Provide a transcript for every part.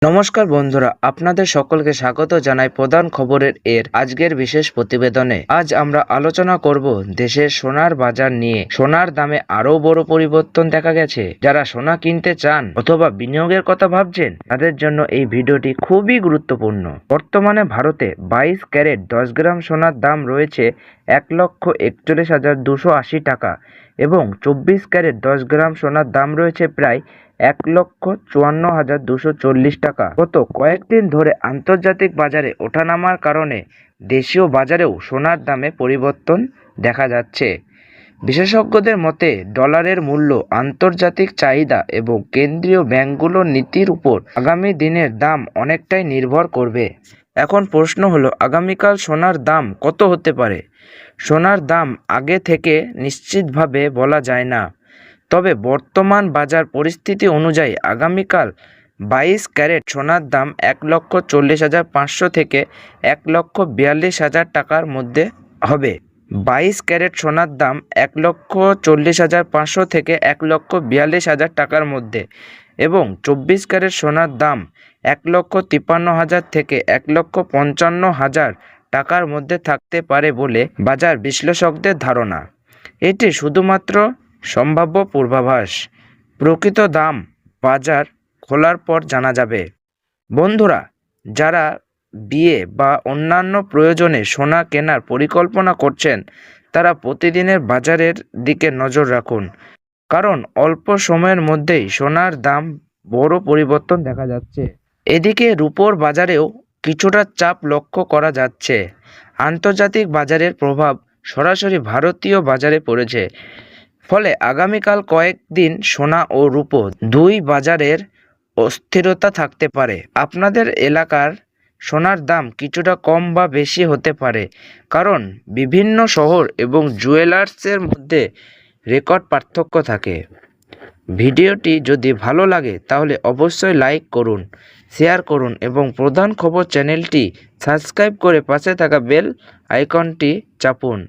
নমস্কার বন্ধুরা, আপনাদের সকলকে স্বাগত জানাই প্রধান খবরের আজকের বিশেষ প্রতিবেদনে। আজ আমরা আলোচনা করব দেশের সোনার বাজার নিয়ে। সোনার দামে আরো বড় পরিবর্তন দেখা গেছে। যারা সোনা কিনতে চান অথবা বিনিয়োগের কথা ভাবছেন তাদের জন্য এই ভিডিওটি খুবই গুরুত্বপূর্ণ। বর্তমানে ভারতে 22 ক্যারেট 10 গ্রাম সোনার দাম রয়েছে 1,41,280 টাকা এবং 24 ক্যারেট 10 গ্রাম সোনার দাম রয়েছে প্রায় 1,54,240 টাকা। গত কয়েকদিন ধরে আন্তর্জাতিক বাজারে ওঠানামার কারণে দেশীয় বাজারেও সোনার দামে পরিবর্তন দেখা যাচ্ছে। বিশেষজ্ঞদের মতে ডলারের মূল্য, আন্তর্জাতিক চাহিদা এবং কেন্দ্রীয় ব্যাংকগুলোর নীতির উপর আগামী দিনের দাম অনেকটাই নির্ভর করবে। এখন প্রশ্ন হলো, আগামীকাল সোনার দাম কত হতে পারে? সোনার দাম আগে থেকে নিশ্চিতভাবে বলা যায় না, তবে বর্তমান বাজার পরিস্থিতি অনুযায়ী আগামীকাল 22 ক্যারেট সোনার দাম 1,40,500 থেকে 1,42,000 টাকার মধ্যে হবে। 22 ক্যারেট সোনার দাম 1,40,500 থেকে 1,42,000 টাকার মধ্যে এবং 24 ক্যারেট সোনার দাম 1,53,000 থেকে 1,55,000 টাকার মধ্যে থাকতে পারে বলে বাজার বিশ্লেষকদের ধারণা। এটি শুধুমাত্র সম্ভাব্য পূর্বাভাস। প্রকৃত দাম বাজার খোলার পর জানা যাবে। বন্ধুরা, যারা বিয়ে বা অন্যান্য প্রয়োজনে সোনা কেনার পরিকল্পনা করছেন তারা প্রতিদিনের বাজারের দিকে নজর রাখুন, কারণ অল্প সময়ের মধ্যেই সোনার দাম বড় পরিবর্তন দেখা যাচ্ছে। এদিকে রূপোর বাজারেও কিছুটা চাপ লক্ষ্য করা যাচ্ছে। আন্তর্জাতিক বাজারের প্রভাব সরাসরি ভারতীয় বাজারে পড়েছে, ফলে আগামীকাল কয়েকদিন সোনা ও রূপো দুই বাজারের অস্থিরতা থাকতে পারে। আপনাদের এলাকার সোনার দাম কিছুটা কম বা বেশি হতে পারে, কারণ বিভিন্ন শহর এবং জুয়েলার্সের মধ্যে রেকর্ড পার্থক্য থাকে। ভিডিওটি যদি ভালো লাগে তাহলে অবশ্যই লাইক করুন, শেয়ার করুন এবং প্রধান খবর চ্যানেলটি সাবস্ক্রাইব করে পাশে থাকা বেল আইকনটি চাপুন।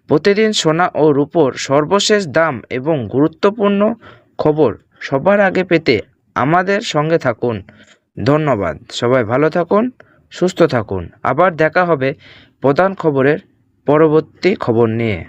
প্রতিদিন সোনা ও রূপোর সর্বশেষ দাম এবং গুরুত্বপূর্ণ খবর সবার আগে পেতে আমাদের সঙ্গে থাকুন। ধন্যবাদ। সবাই ভালো থাকুন, সুস্থ থাকুন। আবার দেখা হবে প্রধান খবরের পরবর্তী খবর নিয়ে।